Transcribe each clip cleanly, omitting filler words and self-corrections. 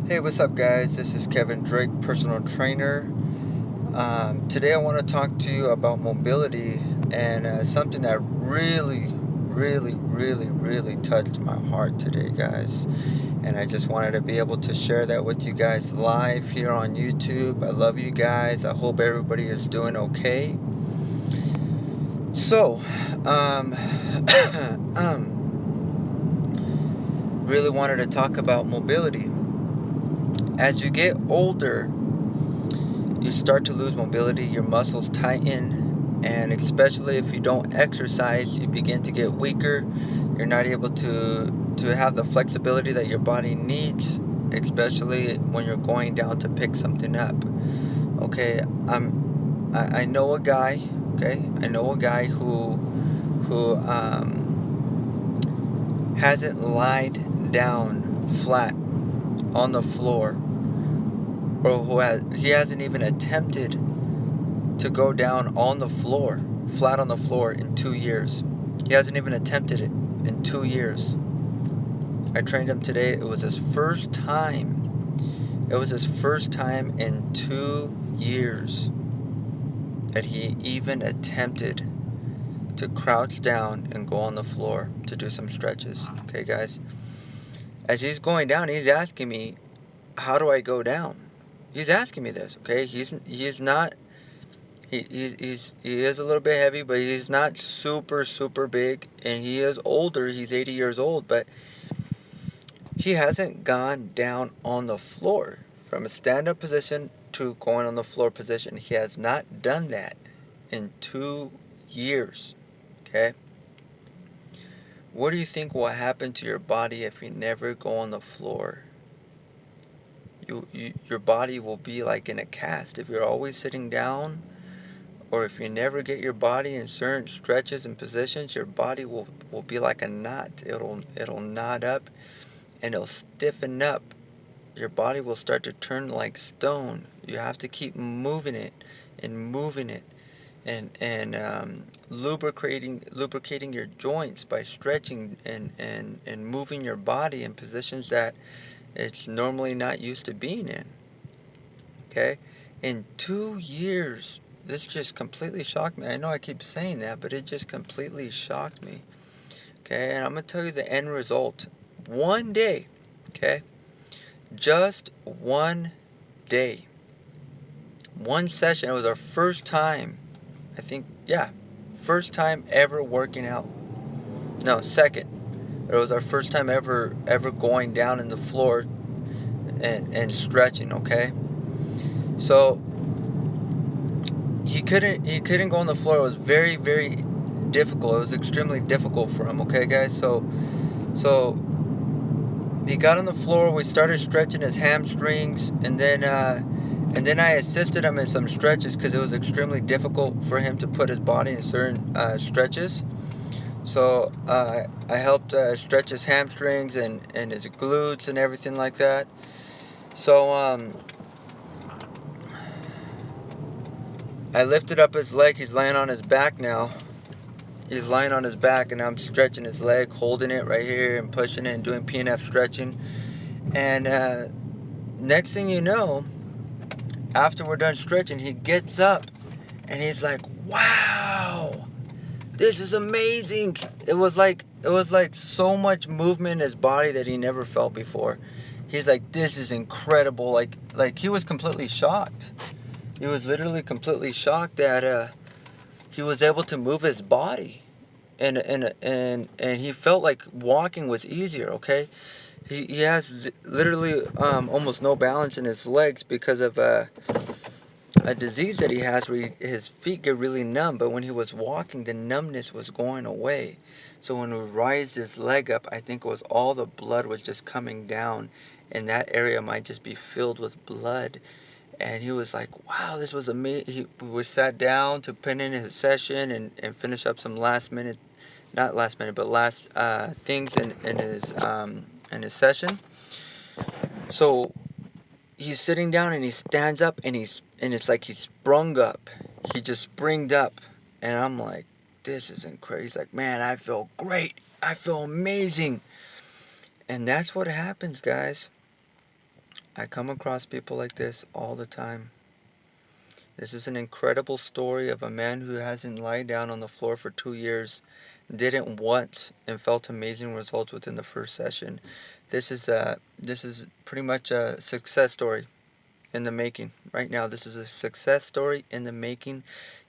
Hey, what's up, guys? This is Kevin Drake, personal trainer. Today, I want to talk to you about mobility and something that really touched my heart today, guys. And I just wanted to be able to share that with you guys live here on YouTube. I love you guys. I hope everybody is doing okay. So, um, really wanted to talk about mobility. As you get older, you start to lose mobility, your muscles tighten, and especially if you don't exercise, you begin to get weaker. You're not able to have the flexibility that your body needs, especially when you're going down to pick something up. Okay, I know a guy. Okay, I know a guy who hasn't lied down flat on the floor, or he hasn't even attempted to go down on the floor, flat on the floor, in 2 years. He hasn't even attempted it in 2 years. I trained him today. It was his first time. It was his first time in 2 years that he even attempted to crouch down and go on the floor to do some stretches. Okay, guys? As he's going down, he's asking me, how do I go down? He's asking me this, okay? He's not he is a little bit heavy, but he's not super big, and he is older. He's 80 years old, but he hasn't gone down on the floor from a stand-up position to going on the floor position. He has not done that in 2 years. Okay. What do you think will happen to your body if you never go on the floor? Your body will be like in a cast. If you're always sitting down, or if you never get your body in certain stretches and positions, your body will be like a knot. It'll knot up and it'll stiffen up. Your body will start to turn like stone. You have to keep moving it and moving it, and lubricating your joints by stretching and moving your body in positions that it's normally not used to being in. Okay? In 2 years, this just completely shocked me. I know I keep saying that, but it just completely shocked me. Okay? And I'm going to tell you the end result. One day, okay? Just one day. One session. It was our first time, I think, yeah, first time ever working out. No, second. But it was our first time ever going down in the floor and stretching, okay? So he couldn't go on the floor. It was very difficult. It was extremely difficult for him. Okay, guys. So he got on the floor. We started stretching his hamstrings, and then I assisted him in some stretches because it was extremely difficult for him to put his body in certain stretches. So I helped stretch his hamstrings and his glutes and everything like that. So I lifted up his leg. He's laying on his back now. He's lying on his back, and I'm stretching his leg, holding it right here and pushing it and doing PNF stretching. And next thing you know, after we're done stretching, he gets up and he's like, "Wow, this is amazing!" It was like so much movement in his body that he never felt before. He's like, "This is incredible!" Like he was completely shocked. He was literally completely shocked that he was able to move his body, and he felt like walking was easier. Okay, he has literally almost no balance in his legs because of a disease that he has where his feet get really numb. But when he was walking, the numbness was going away. So when we raised his leg up, I think it was all the blood was just coming down, and that area might just be filled with blood. And he was like, "Wow, this was amazing." We sat down to pin in his session and finish up some last minute, not last minute, but last things in his session. So he's sitting down and he stands up and it's like he sprung up. He just springed up, and I'm like, "This isn't crazy." He's like, "Man, I feel great. I feel amazing." And that's what happens, guys. I come across people like this all the time. This is an incredible story of a man who hasn't lied down on the floor for 2 years, didn't once, and felt amazing results within the first session. This is pretty much a success story in the making. Right now, this is a success story in the making.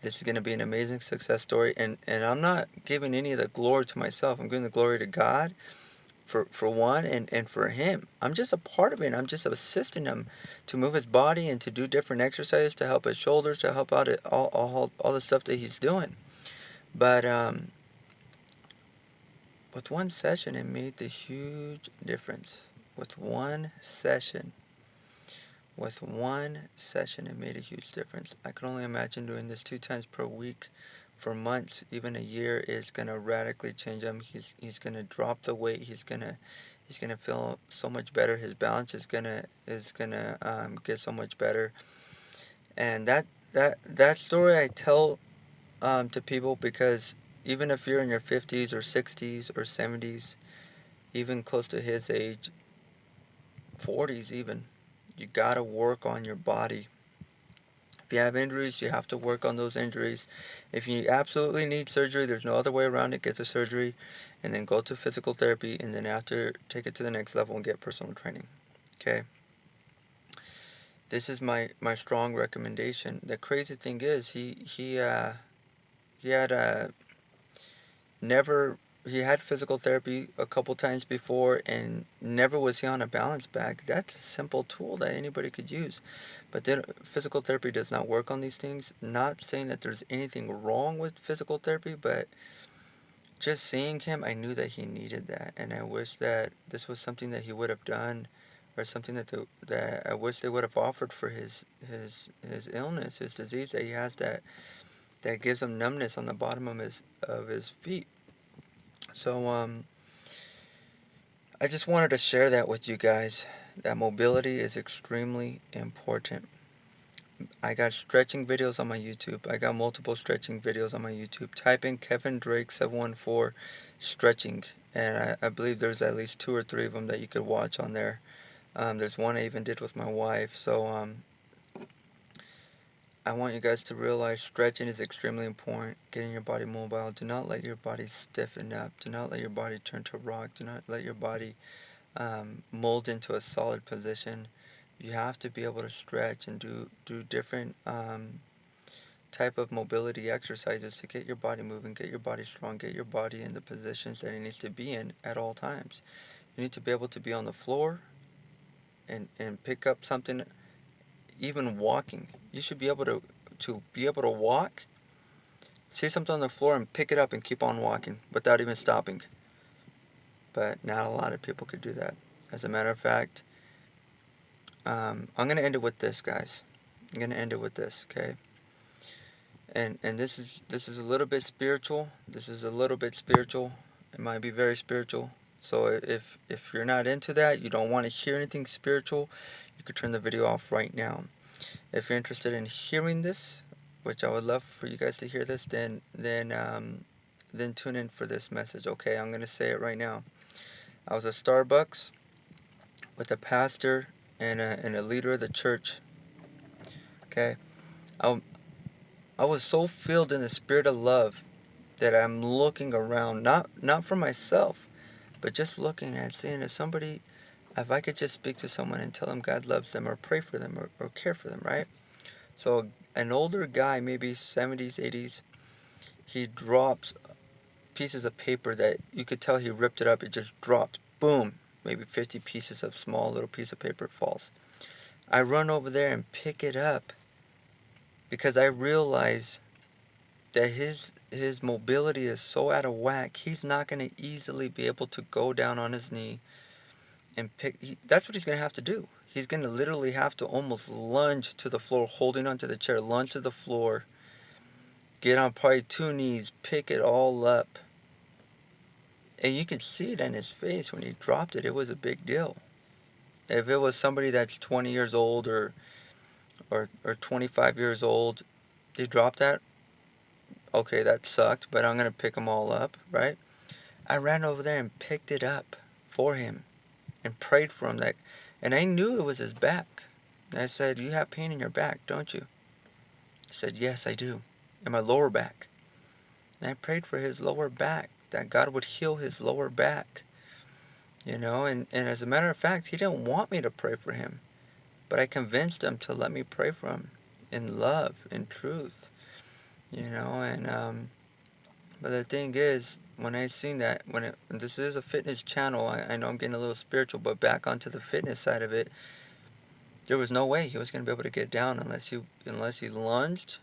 This is going to be an amazing success story, and I'm not giving any of the glory to myself. I'm giving the glory to God for one, and for him. I'm just a part of it. I'm just assisting him to move his body and to do different exercises to help his shoulders, to help out all the stuff that he's doing. But with one session, it made the huge difference. With one session. With one session, it made a huge difference. I can only imagine doing this 2 times per week for months, even a year, is gonna radically change him. He's gonna drop the weight. He's gonna feel so much better. His balance is gonna get so much better. And that story I tell to people because even if you're in your 50s or 60s or 70s, even close to his age, 40s even, you gotta work on your body. If you have injuries, you have to work on those injuries. If you absolutely need surgery, there's no other way around it. Get the surgery and then go to physical therapy, and then after, take it to the next level and get personal training. Okay? This is my strong recommendation. The crazy thing is he had never he had physical therapy a couple times before, and never was he on a balance bag. That's a simple tool that anybody could use. But then physical therapy does not work on these things. Not saying that there's anything wrong with physical therapy, but just seeing him, I knew that he needed that, and I wish that this was something that he would have done, or something that I wish they would have offered for his illness, his disease that he has, that gives him numbness on the bottom of his feet. So I just wanted to share that with you guys. That mobility is extremely important. I got stretching videos on my YouTube. I got multiple stretching videos on my YouTube. Type in Kevin Drake 714 stretching, and I believe there's at least 2 or 3 of them that you could watch on there. There's one I even did with my wife. So I want you guys to realize stretching is extremely important. Getting your body mobile. Do not let your body stiffen up. Do not let your body turn to rock. Do not let your body mold into a solid position. You have to be able to stretch and do different type of mobility exercises to get your body moving, get your body strong, get your body in the positions that it needs to be in at all times. You need to be able to be on the floor and pick up something, even walking. You should be able to be able to walk, see something on the floor and pick it up and keep on walking without even stopping. But not a lot of people could do that. As a matter of fact, I'm gonna end it with this, guys. I'm gonna end it with this, okay? And this is a little bit spiritual. This is a little bit spiritual. It might be very spiritual. So if you're not into that, you don't want to hear anything spiritual, you could turn the video off right now. If you're interested in hearing this, which I would love for you guys to hear this, then tune in for this message. Okay, I'm gonna say it right now. I was at Starbucks with a pastor and a leader of the church. Okay, I I was so filled in the spirit of love that I'm looking around, not for myself, but just looking at seeing if I could just speak to someone and tell them God loves them, or pray for them, or care for them, right? So an older guy, maybe 70s, 80s, he drops pieces of paper that you could tell he ripped it up. It just dropped, boom, maybe 50 pieces of small little piece of paper falls. I run over there and pick it up because I realize that his mobility is so out of whack. He's not going to easily be able to go down on his knee and that's what he's going to have to do. He's going to literally have to almost lunge to the floor, holding onto the chair, lunge to the floor, get on probably 2 knees, pick it all up. And you could see it in his face when he dropped it. It was a big deal. If it was somebody that's 20 years old or 25 years old, they dropped that, okay, that sucked, but I'm going to pick them all up, right? I ran over there and picked it up for him and prayed for him that And I knew it was his back. And I said, "You have pain in your back, don't you?" He said, "Yes, I do. In my lower back." And I prayed for his lower back, that God would heal his lower back. And as a matter of fact, he didn't want me to pray for him. But I convinced him to let me pray for him in love, in truth. But the thing is, when I seen that, and this is a fitness channel, I know I'm getting a little spiritual, but back onto the fitness side of it, there was no way he was going to be able to get down unless he lunged,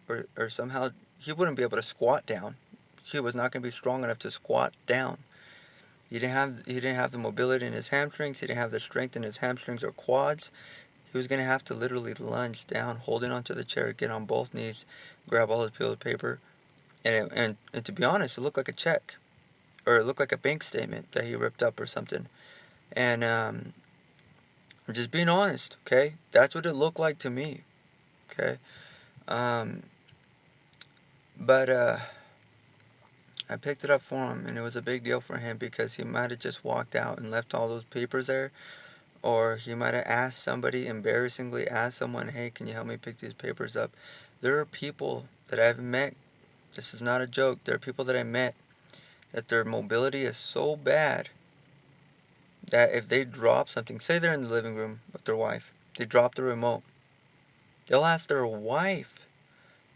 or somehow he wouldn't be able to squat down. He was not going to be strong enough to squat down. He didn't have the mobility in his hamstrings. He didn't have the strength in his hamstrings or quads. He was going to have to literally lunge down, holding onto the chair, get on both knees, grab all his toilet paper, and to be honest, it looked like a check, or it looked like a bank statement that he ripped up or something. And I'm just being honest, okay? That's what it looked like to me, okay? Um, but I picked it up for him, and it was a big deal for him because he might have just walked out and left all those papers there, or he might have asked somebody, embarrassingly asked someone, "Hey, can you help me pick these papers up?" There are people that I've met, this is not a joke, there are people that I met that their mobility is so bad that if they drop something, say they're in the living room with their wife, they drop the remote, they'll ask their wife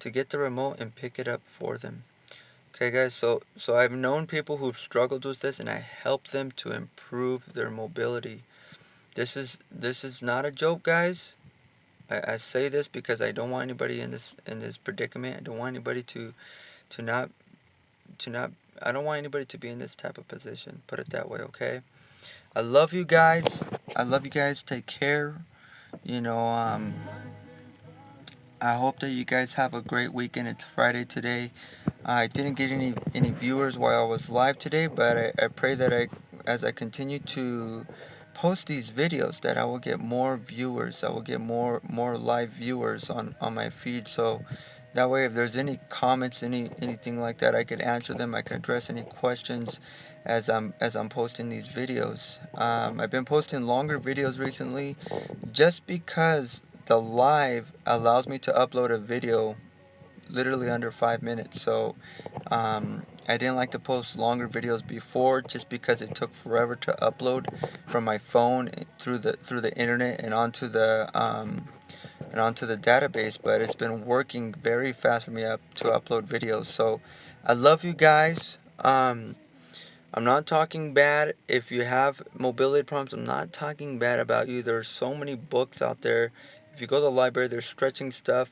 to get the remote and pick it up for them. Okay, guys, so I've known people who've struggled with this, and I help them to improve their mobility. This is not a joke, guys. I say this because I don't want anybody in this predicament. I don't want anybody to not to not I don't want anybody to be in this type of position. Put it that way, okay? I love you guys. I love you guys. Take care. You know, I hope that you guys have a great weekend. It's Friday today. I didn't get any viewers while I was live today, but I pray that as I continue to post these videos, that I will get more viewers. I will get more live viewers on my feed. So that way, if there's any comments, anything like that, I could answer them. I could address any questions as I'm posting these videos. I've been posting longer videos recently, just because the live allows me to upload a video literally under 5 minutes. So I didn't like to post longer videos before, just because it took forever to upload from my phone through the internet and onto the database. But it's been working very fast for me to upload videos. So I love you guys. I'm not talking bad if you have mobility problems. I'm not talking bad about you. There's so many books out there. If you go to the library, there's stretching stuff.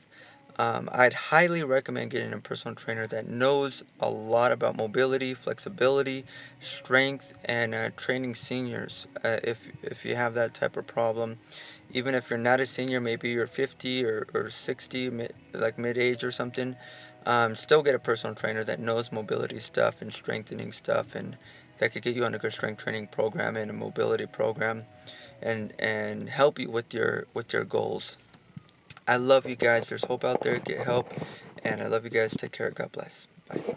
I'd highly recommend getting a personal trainer that knows a lot about mobility, flexibility, strength, and training seniors. If you have that type of problem, even if you're not a senior, maybe you're 50 or 60, like mid-age or something, still get a personal trainer that knows mobility stuff and strengthening stuff, and that could get you on a good strength training program and a mobility program, and help you with your goals. I love you guys. There's hope out there. Get help. And I love you guys. Take care. God bless. Bye.